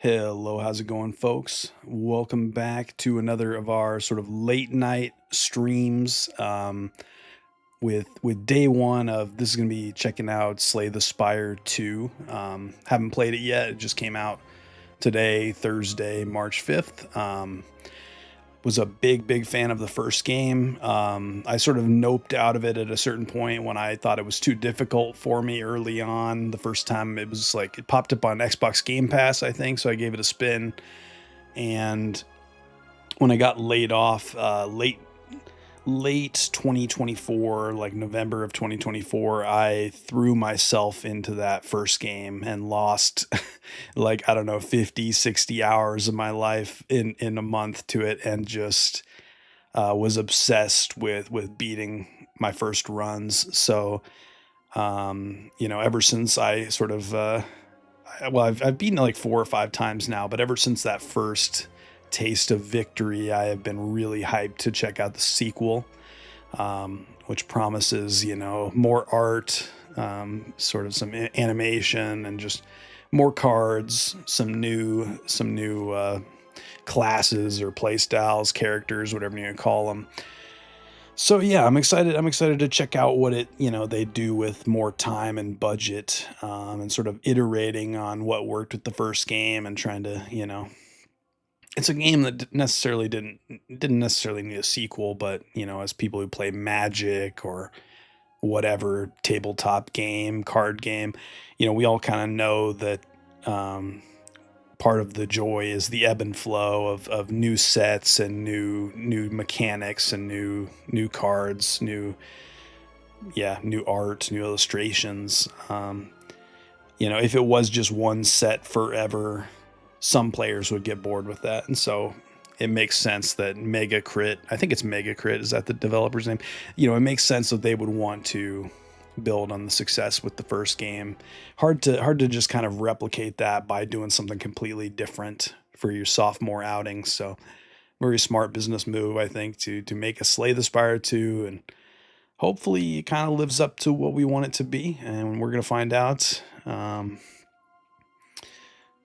Hello, how's it going, folks? Welcome back to another of our sort of late night streams. With day one of this is going to be checking out Slay the Spire 2. Haven't played it yet. It just came out today, Thursday, March 5th. Was a big fan of the first game. I sort of noped out of it at a certain point when I thought it was too difficult for me early on. The first time it was like it popped up on Xbox Game Pass, I think, so I gave it a spin. And when I got laid off, late 2024, like November of 2024, I threw myself into that first game and lost like, I don't know, 50, 60 hours of my life in a month to it, and just was obsessed with beating my first runs. So, ever since I sort of, I've beaten it like 4 or 5 times now, but ever since that first taste of victory, I have been really hyped to check out the sequel, which promises, more art, sort of some animation, and just more cards, some new classes or play styles, characters, whatever you call them. So yeah, I'm excited. I'm excited to check out what they do with more time and budget, and sort of iterating on what worked with the first game and trying to, it's a game that necessarily didn't necessarily need a sequel, but as people who play Magic or whatever tabletop game, card game, we all kind of know that um, part of the joy is the ebb and flow of new sets and new mechanics and new cards, new art, new illustrations. If it was just one set forever, some players would get bored with that. And so it makes sense that Mega Crit, I think it's Mega Crit, is that the developer's name? It makes sense that they would want to build on the success with the first game. Hard to just kind of replicate that by doing something completely different for your sophomore outing. So very smart business move, I think, to make a Slay the Spire 2, and hopefully it kind of lives up to what we want it to be, and we're going to find out.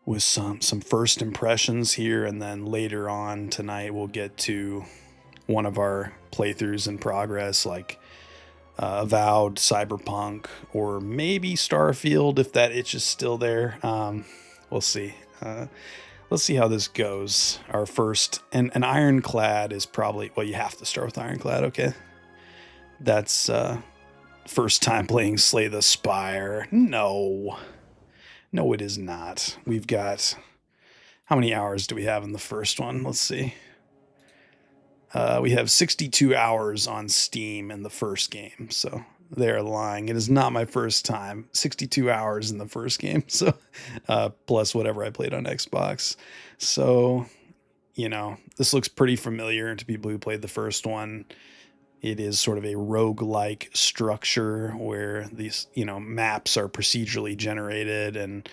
With some first impressions here, and then later on tonight we'll get to one of our playthroughs in progress, like Avowed, Cyberpunk, or maybe Starfield if that itch is still there. We'll see. Let's see how this goes. Our first, and Ironclad is probably, well, you have to start with Ironclad, okay? That's first time playing Slay the Spire. No, it is not. We've got, how many hours do we have in the first one? Let's see. We have 62 hours on Steam in the first game, so they're lying. It is not my first time. 62 hours in the first game, so plus whatever I played on Xbox. So, this looks pretty familiar to people who played the first one. It is sort of a roguelike structure where these, maps are procedurally generated, and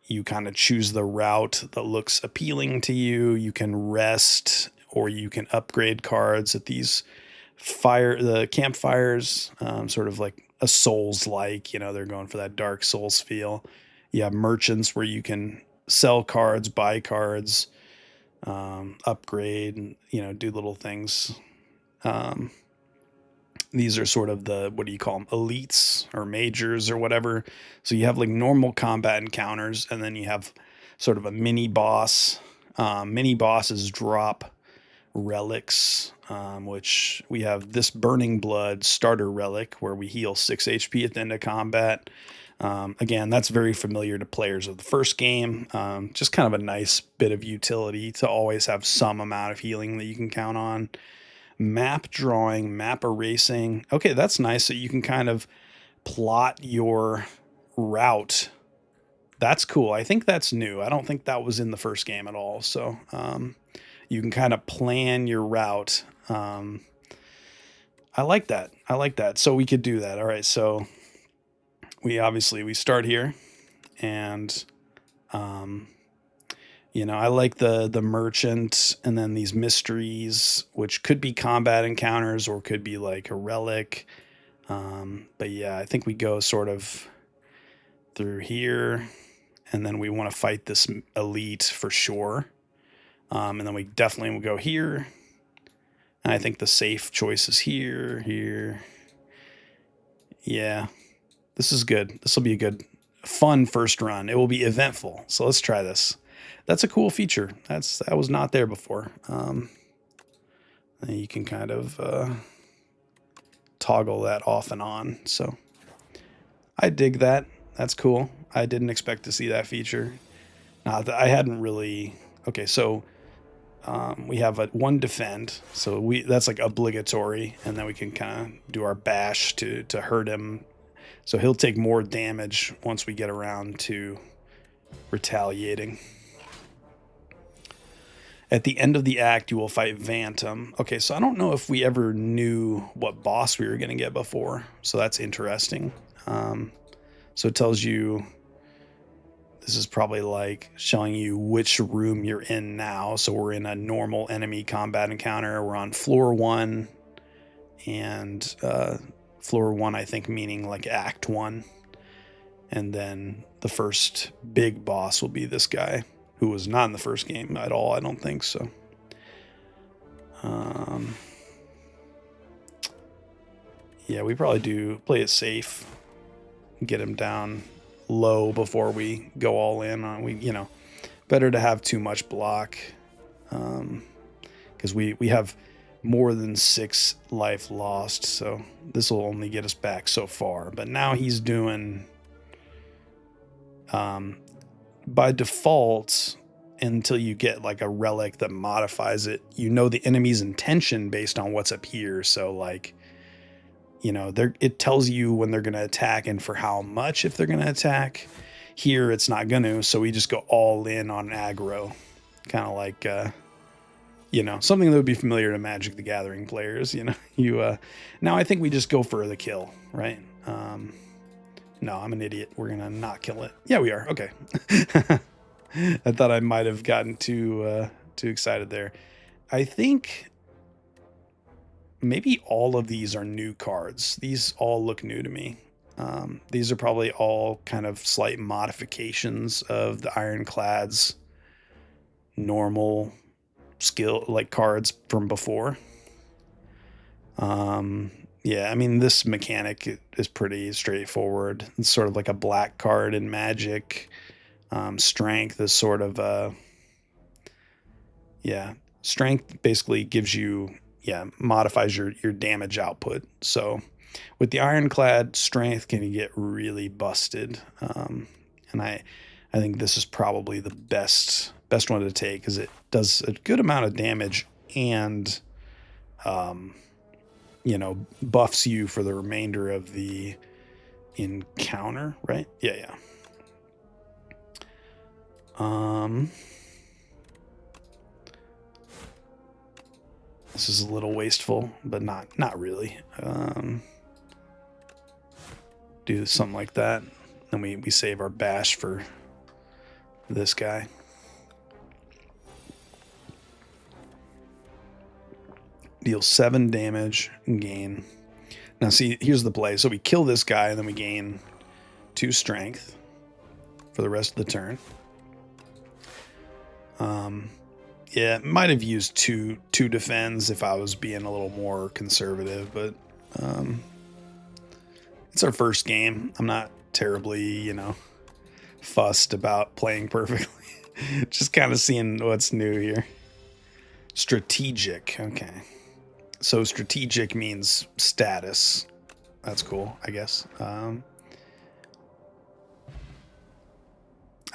you kind of choose the route that looks appealing to you. You can rest, or you can upgrade cards at these the campfires, sort of like a Souls-like, they're going for that Dark Souls feel. You have merchants where you can sell cards, buy cards, upgrade, and, do little things. These are sort of the, what do you call them, elites or majors or whatever. So you have like normal combat encounters, and then you have sort of a mini boss. Mini bosses drop relics, which we have this Burning Blood starter relic where we heal 6 HP at the end of combat. Again, that's very familiar to players of the first game. Just kind of a nice bit of utility to always have some amount of healing that you can count on. Map drawing, map erasing. Okay, that's nice. So you can kind of plot your route. That's cool. I think that's new. I don't think that was in the first game at all. So you can kind of plan your route. I like that. I like that. So we could do that. All right. So we start here, and I like the merchant, and then these mysteries, which could be combat encounters or could be like a relic. But yeah, I think we go sort of through here, and then we want to fight this elite for sure. And then we definitely will go here. And I think the safe choice is here, here. Yeah, this is good. This will be a good, fun first run. It will be eventful. So let's try this. That's a cool feature. That was not there before. You can kind of toggle that off and on. So I dig that. That's cool. I didn't expect to see that feature. I hadn't really. Okay, so we have one defend, so that's like obligatory, and then we can kind of do our bash to hurt him. So he'll take more damage once we get around to retaliating. At the end of the act, you will fight Vantum. Okay, so I don't know if we ever knew what boss we were going to get before, so that's interesting. So it tells you, this is probably like showing you which room you're in now. So we're in a normal enemy combat encounter. We're on floor 1, and floor 1, I think, meaning like act 1. And then the first big boss will be this guy, who was not in the first game at all, I don't think so. Yeah, we probably do play it safe. Get him down low before we go all in on. Better to have too much block, because we have more than 6 life lost, so this will only get us back so far. But now he's doing, by default, until you get like a relic that modifies it, the enemy's intention based on what's up here. So like, it tells you when they're going to attack and for how much, if they're going to attack. Here, it's not going to, so we just go all in on aggro. Kind of like, something that would be familiar to Magic the Gathering players. Now I think we just go for the kill, right? No, I'm an idiot. We're going to not kill it. Yeah, we are. Okay. I thought I might have gotten too excited there. I think maybe all of these are new cards. These all look new to me. These are probably all kind of slight modifications of the Ironclad's normal skill, like cards from before. Yeah, I mean, this mechanic is pretty straightforward. It's sort of like a black card in Magic. Strength is sort of strength basically gives you, modifies your damage output. So with the Ironclad, strength can get really busted. And I think this is probably the best one to take, because it does a good amount of damage and buffs you for the remainder of the encounter, right? Yeah. This is a little wasteful, but not really. Do something like that. Then we save our bash for this guy. Deal 7 damage and gain. Now see, here's the play. So we kill this guy and then we gain 2 strength for the rest of the turn. Yeah, might have used two defends if I was being a little more conservative, but it's our first game. I'm not terribly, fussed about playing perfectly. Just kind of seeing what's new here. Strategic. Okay. So strategic means status. That's cool, I guess. I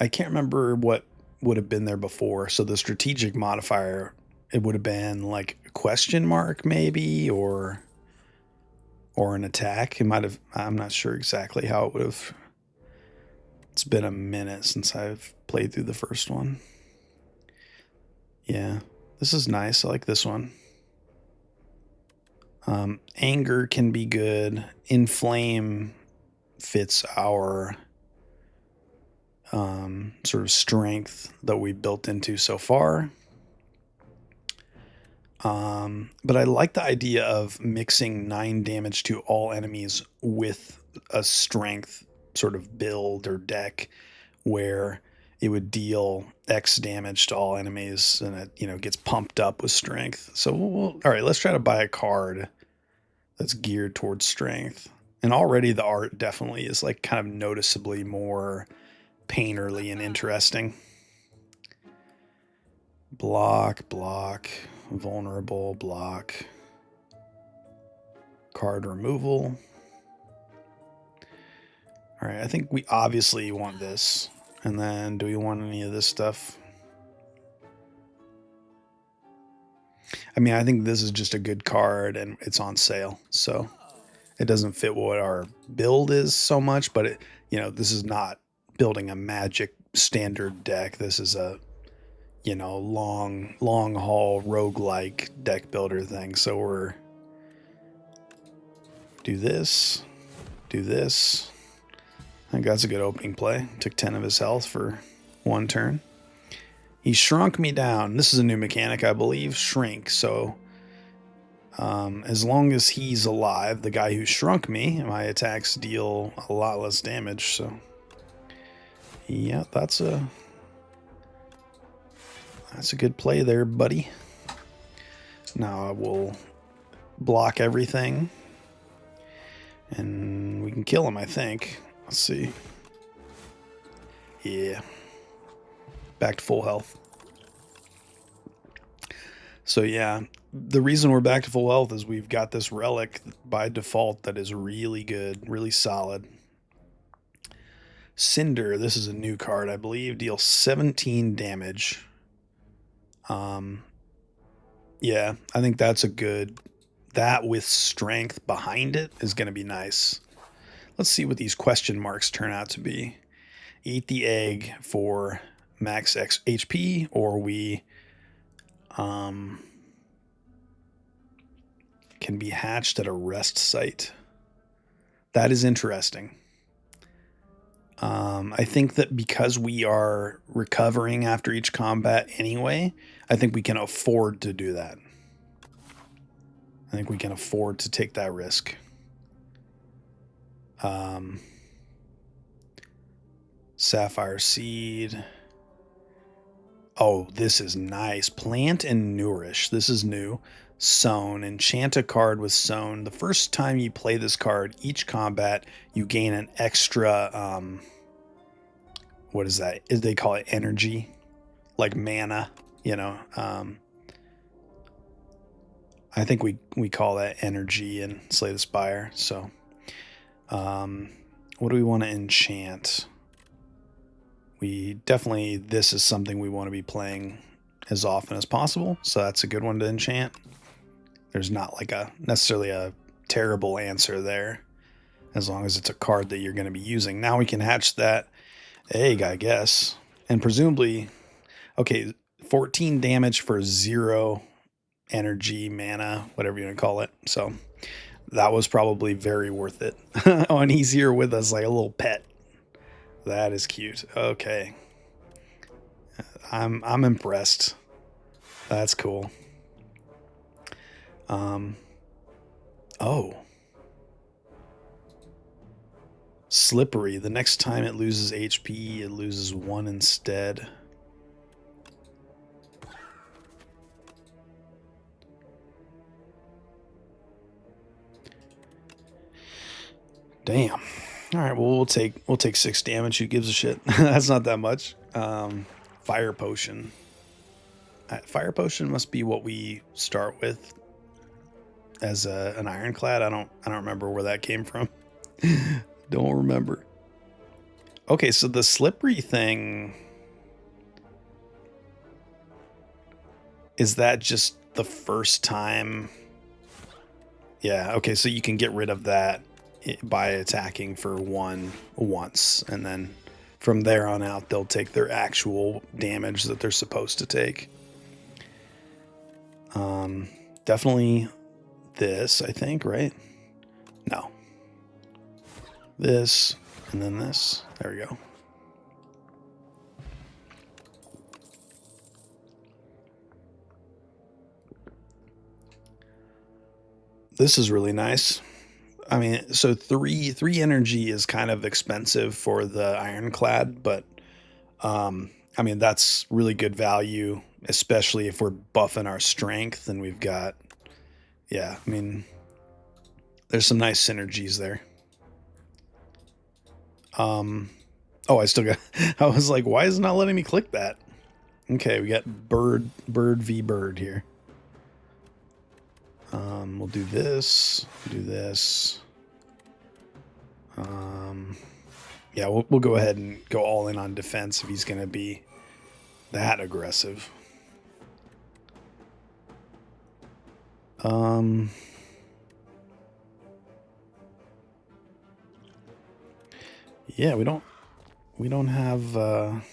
can't remember what would have been there before. So the strategic modifier, it would have been like a question mark maybe, or an attack. It might have, I'm not sure exactly how it would have. It's been a minute since I've played through the first one. Yeah, this is nice. I like this one. Anger can be good. Inflame fits our sort of strength that we built into so far. But I like the idea of mixing 9 damage to all enemies with a strength sort of build or deck where it would deal X damage to all enemies, and it, gets pumped up with strength. So all right, let's try to buy a card that's geared towards strength. And already the art definitely is like kind of noticeably more painterly and interesting. Block, vulnerable, block, card removal. All right, I think we obviously want this. And then do we want any of this stuff? I mean, I think this is just a good card and it's on sale. So it doesn't fit what our build is so much, but this is not building a Magic standard deck. This is a, long haul roguelike deck builder thing. So we're do this. I think that's a good opening play. Took 10 of his health for one turn. He shrunk me down. This is a new mechanic, I believe. Shrink. So as long as he's alive, the guy who shrunk me, my attacks deal a lot less damage. So yeah, that's a good play there, buddy. Now I will block everything. And we can kill him, I think. Let's see. Yeah. Back to full health. So yeah, the reason we're back to full health is we've got this relic by default that is really good, really solid. Cinder, this is a new card, I believe. Deals 17 damage. Yeah, I think that's a good... That with strength behind it is going to be nice. Let's see what these question marks turn out to be. Eat the egg for max X HP, or we can be hatched at a rest site. That is interesting. I think that because we are recovering after each combat anyway, I think we can afford to do that. I think we can afford to take that risk. Sapphire Seed. Oh, this is nice. Plant and Nourish. This is new. Sown. Enchant a card with Sown. The first time you play this card, each combat, you gain an extra, what is that? They call it energy. Like mana, I think we call that energy in Slay the Spire. So, what do we want to enchant? We definitely, this is something we want to be playing as often as possible. So that's a good one to enchant. There's not like necessarily a terrible answer there, as long as it's a card that you're going to be using. Now we can hatch that egg, I guess. And presumably, okay, 14 damage for 0 energy, mana, whatever you want to call it. So that was probably very worth it. Oh, and he's here with us like a little pet. That is cute. Okay. I'm impressed. That's cool. Oh. Slippery. The next time it loses HP, it loses 1 instead. Damn. All right, well we'll take 6 damage. Who gives a shit? That's not that much. Fire potion. Fire potion must be what we start with as an ironclad. I don't remember where that came from. Don't remember. Okay, so the slippery thing, is that just the first time? Yeah, okay, so you can get rid of that by attacking for 1 once, and then from there on out they'll take their actual damage that they're supposed to take. Definitely this, I think, right? No. This, and then this. There we go. This is really nice. I mean, so three energy is kind of expensive for the ironclad, but I mean, that's really good value, especially if we're buffing our strength and we've got, yeah, I mean, there's some nice synergies there. Oh, I still got, I was like, why is it not letting me click that? Okay, we got bird v bird here. We'll do this, do this. Yeah, we'll go ahead and go all in on defense if he's going to be that aggressive. Yeah, we don't have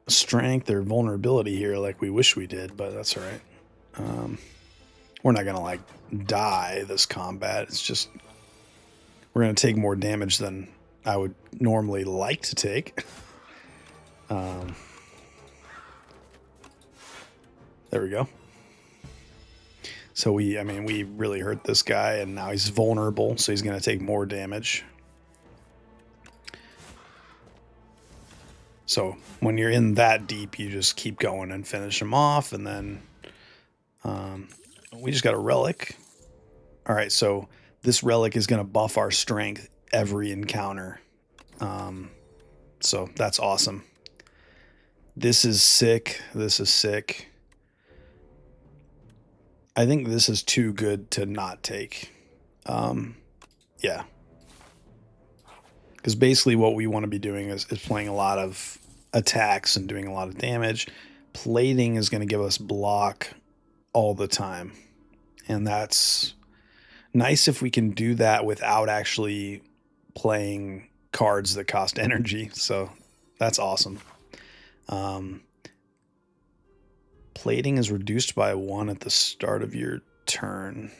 strength or vulnerability here like we wish we did, but that's all right. We're not gonna like die this combat. It's just we're gonna take more damage than I would normally like to take. There we go. So I mean, we really hurt this guy, and now he's vulnerable, so he's gonna take more damage. So when you're in that deep, you just keep going and finish him off, and then we just got a relic. All right, so this relic is going to buff our strength every encounter. So that's awesome. This is sick. This is sick. I think this is too good to not take. Yeah. Because basically what we want to be doing is playing a lot of attacks and doing a lot of damage. Plating is going to give us block all the time. And that's nice if we can do that without actually playing cards that cost energy. So that's awesome. Plating is reduced by 1 at the start of your turn.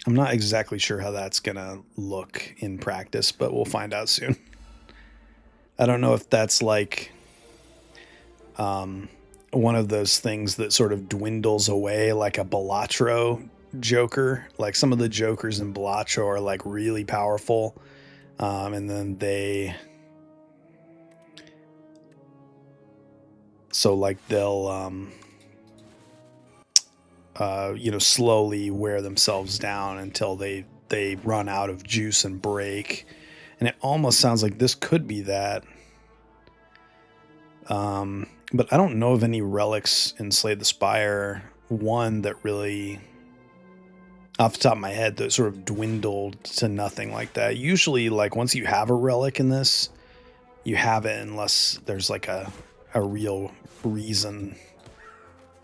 I'm not exactly sure how that's going to look in practice, but we'll find out soon. I don't know if that's like one of those things that sort of dwindles away like a Balatro Joker. Like some of the Jokers in Balatro are like really powerful. And then they'll slowly wear themselves down until they run out of juice and break. And it almost sounds like this could be that. But I don't know of any relics in Slay the Spire 1 that really, off the top of my head, that sort of dwindled to nothing like that. Usually, like, once you have a relic in this, you have it unless there's like a real reason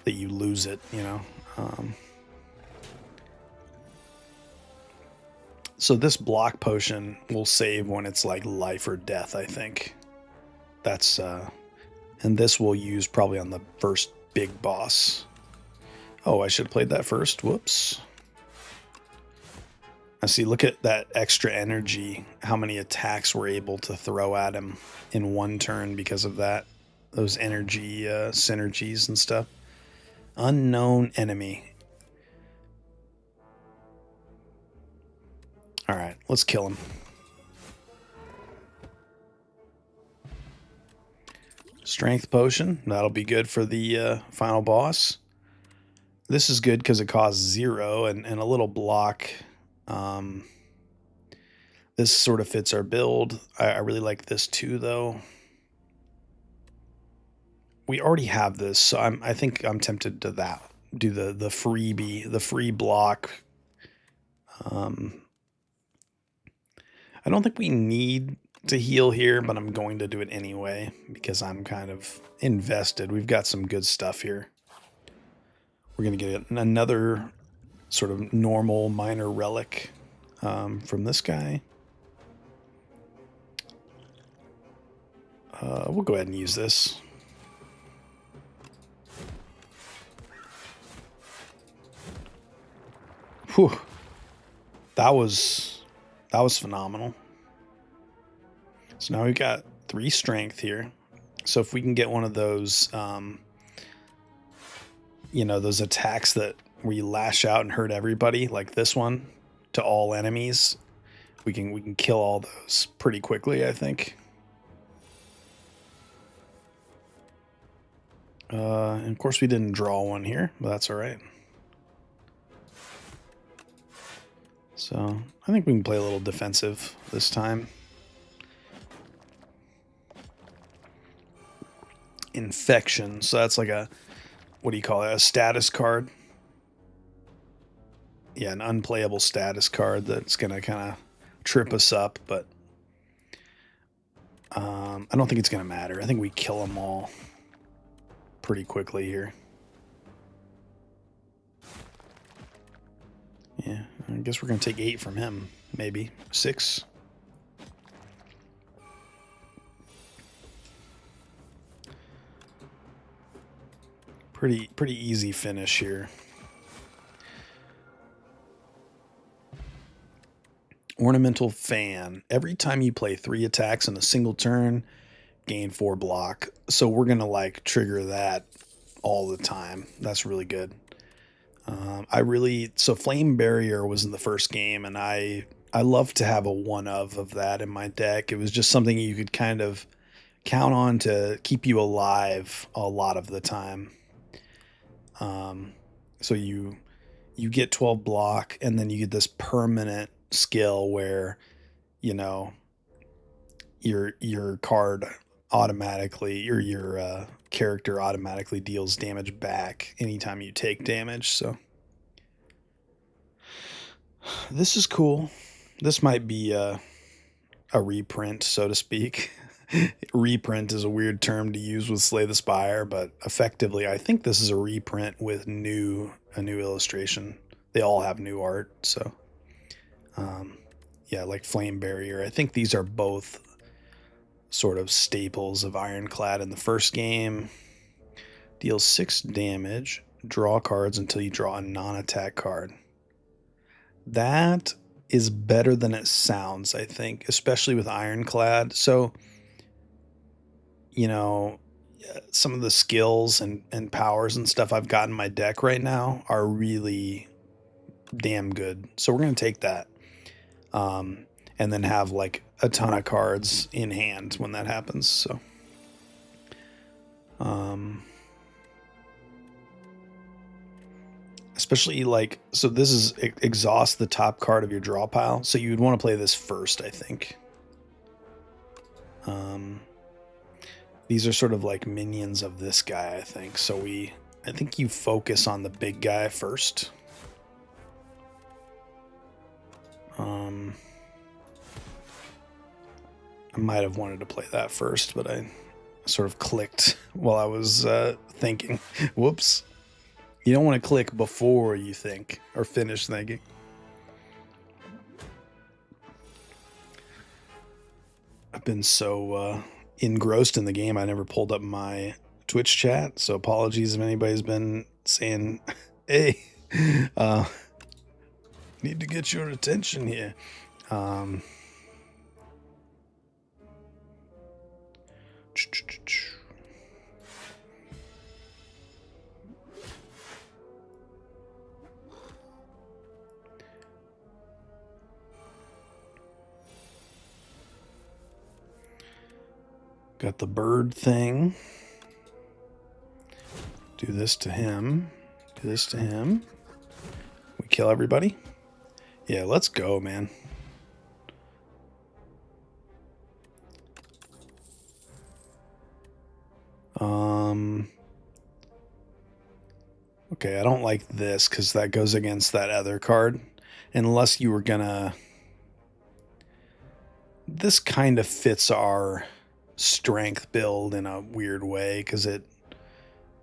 that you lose it, you know? So this block potion will save when it's like life or death, I think. That's, and this we'll use probably on the first big boss. Oh, I should have played that first. Whoops. I see, look at that extra energy, how many attacks we're able to throw at him in one turn because of that. Those energy synergies and stuff. Unknown enemy. All right, let's kill him. Strength potion. That'll be good for the final boss. This is good because it costs 0 and a little block. This sort of fits our build. I really like this too, though. We already have this, so I think I'm tempted to do the freebie, the free block. I don't think we need to heal here, but I'm going to do it anyway because I'm kind of invested. We've got some good stuff here. We're going to get another sort of normal minor relic from this guy. We'll go ahead and use this. Whew. That was phenomenal. So now we've got 3 strength here. So if we can get one of those, those attacks that where you lash out and hurt everybody, like this one, to all enemies. We can kill all those pretty quickly, I think. And of course we didn't draw one here, but that's all right. So I think we can play a little defensive this time. Infection. So that's like a, what do you call it? A status card. Yeah, an unplayable status card that's going to kind of trip us up, but I don't think it's going to matter. I think we kill them all pretty quickly here. Yeah, I guess we're going to take 8 from him, maybe 6. Pretty easy finish here. Ornamental Fan. Every time you play 3 attacks in a single turn, gain 4 block. So we're going to like trigger that all the time. That's really good. So Flame Barrier was in the first game, and I love to have a one of that in my deck. It was just something you could kind of count on to keep you alive a lot of the time. So you get 12 block, and then you get this permanent skill where, you know, your card automatically, or your character automatically deals damage back anytime you take damage. So this is cool. This might be a reprint, so to speak. Reprint is a weird term to use with Slay the Spire, but effectively I think this is a reprint with a new illustration. They all have new art, so yeah, like Flame Barrier. I think these are both sort of staples of Ironclad in the first game. Deals 6 damage, draw cards until you draw a non-attack card. That is better than it sounds, I think, especially with Ironclad. So, you know, some of the skills and powers and stuff I've got in my deck right now are really damn good. So we're going to take that. And then have like a ton of cards in hand when that happens. So, especially like, so this is exhaust the top card of your draw pile. So you'd want to play this first, I think. These are sort of like minions of this guy, I think. So I think you focus on the big guy first. I might have wanted to play that first, but I sort of clicked while I was thinking. Whoops. You don't want to click before you think or finish thinking. I've been so engrossed in the game, I never pulled up my Twitch chat, so apologies if anybody's been saying, hey, need to get your attention here. Got the bird thing. Do this to him. Do this to him. We kill everybody. Yeah, let's go, man. Okay, I don't like this because that goes against that other card. Unless you were gonna... This kind of fits our strength build in a weird way because it,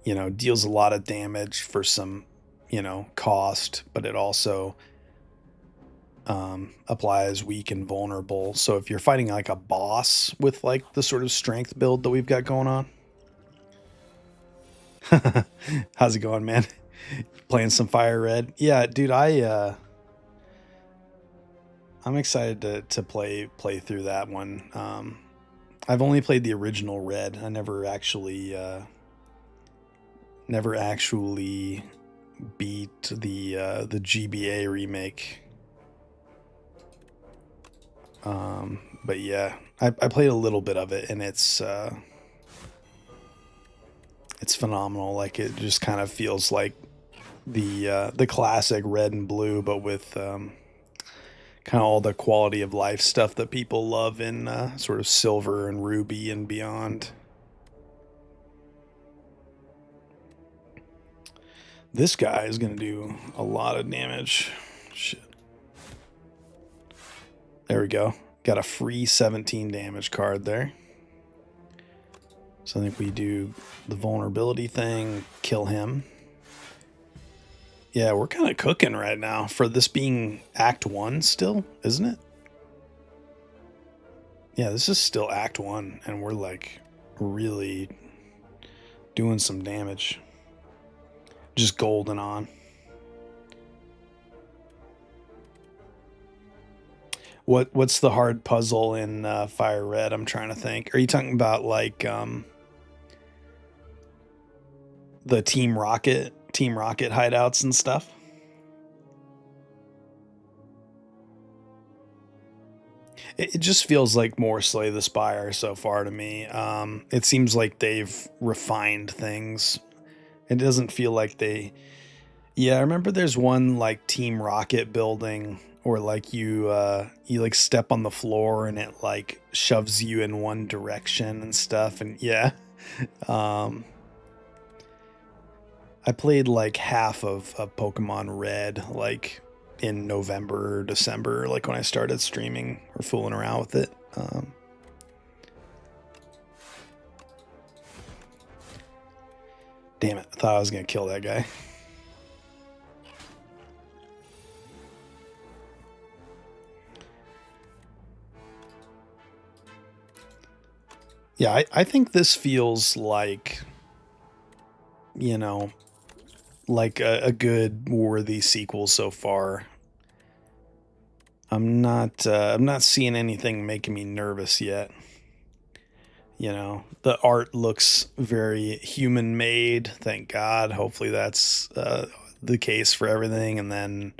you know, deals a lot of damage for some, you know, cost, but it also applies weak and vulnerable. So if you're fighting like a boss with like the sort of strength build that we've got going on. How's it going, man? Playing some Fire Red? Yeah, dude, I'm excited to play through that one. I've only played the original Red. I never actually beat the GBA remake. But yeah, I played a little bit of it, and it's phenomenal. Like, it just kind of feels like the classic Red and Blue, but with kind of all the quality of life stuff that people love in sort of Silver and Ruby and beyond. This guy is going to do a lot of damage. Shit. There we go. Got a free 17 damage card there. So I think we do the vulnerability thing, kill him. Yeah, we're kind of cooking right now for this being Act 1 still, isn't it? Yeah, this is still Act 1, and we're like really doing some damage. Just golden on. What's the hard puzzle in Fire Red? I'm trying to think. Are you talking about like the Team Rocket hideouts and stuff? It just feels like more Slay the Spire so far to me. It seems like they've refined things. It doesn't feel like they. Yeah, I remember there's one like Team Rocket building, or like you like step on the floor and it like shoves you in one direction and stuff. And yeah, um, I played like half of Pokemon Red like in November or December, like when I started streaming or fooling around with it. Damn it, I thought I was gonna kill that guy. Yeah, I think this feels like, you know, like a good worthy sequel so far. I'm not seeing anything making me nervous yet. You know, the art looks very human made, thank God. Hopefully that's the case for everything. And then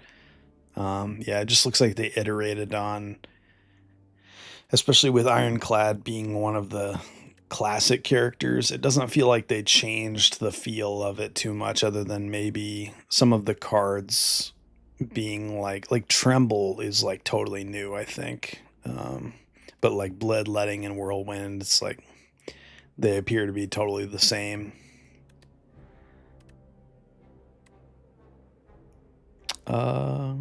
yeah, it just looks like they iterated on, especially with Ironclad being one of the classic characters. It doesn't feel like they changed the feel of it too much, other than maybe some of the cards being like Tremble is like totally new, I think. But like Bloodletting and Whirlwind, it's like they appear to be totally the same. Uh,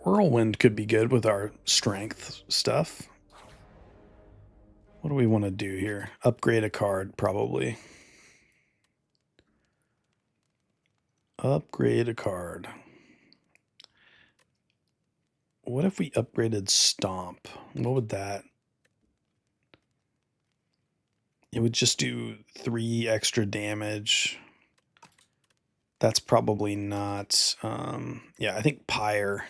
Whirlwind could be good with our strength stuff. What do we want to do here? Upgrade a card, probably. Upgrade a card. What if we upgraded Stomp? What would that? It would just do 3 extra damage. That's probably not. Yeah, I think Pyre.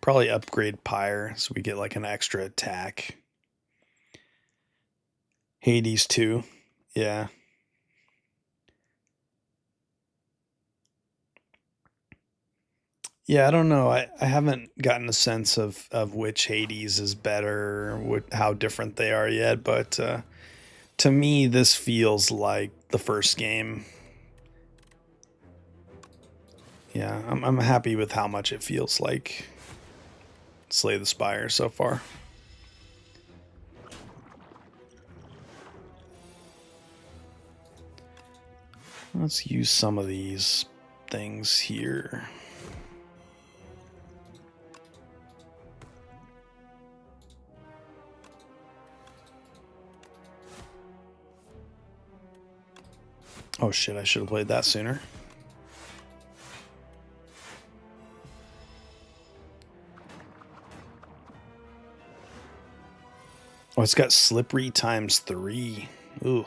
Probably upgrade Pyre so we get like an extra attack. Hades too. Yeah. Yeah, I don't know. I haven't gotten a sense of which Hades is better, how different they are yet, but to me, this feels like the first game. Yeah, I'm happy with how much it feels like Slay the Spire so far. Let's use some of these things here. Oh shit, I should have played that sooner. Oh, it's got Slippery ×3. Ooh.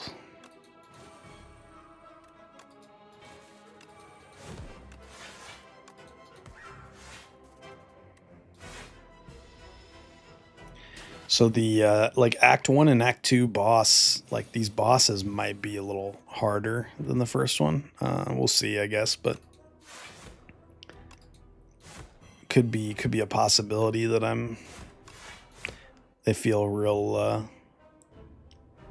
So the like Act 1 and Act 2 boss, like these bosses might be a little harder than the first one. We'll see, I guess, but could be a possibility that they feel real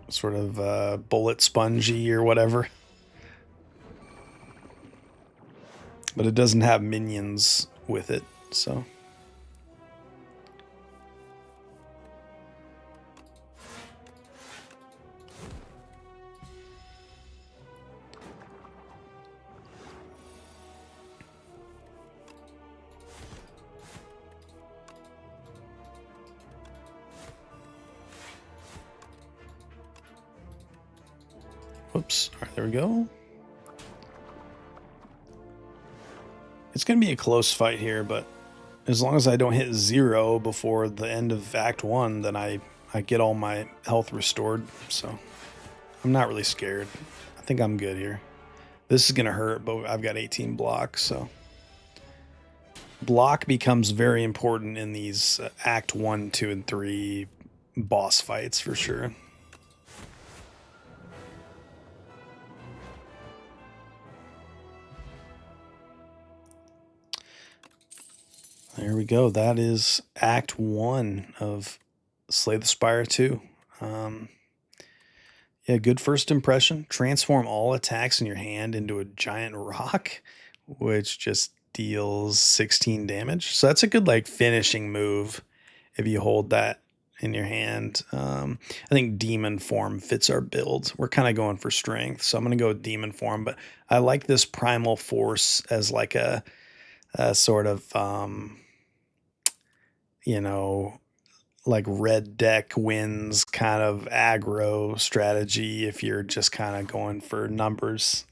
sort of bullet spongy or whatever. But it doesn't have minions with it, so whoops. All right, there we go. It's going to be a close fight here, but as long as I don't hit 0 before the end of Act 1, then I get all my health restored, so I'm not really scared. I think I'm good here. This is going to hurt, but I've got 18 blocks, so block becomes very important in these Act 1, 2, and 3 boss fights for sure. There we go. That is Act 1 of Slay the Spire 2. Yeah, good first impression. Transform all attacks in your hand into a giant rock, which just deals 16 damage. So that's a good like finishing move if you hold that in your hand. I think demon form fits our build. We're kind of going for strength, so I'm going to go with demon form. But I like this primal force as like a sort of you know, like red deck wins kind of aggro strategy if you're just kind of going for numbers.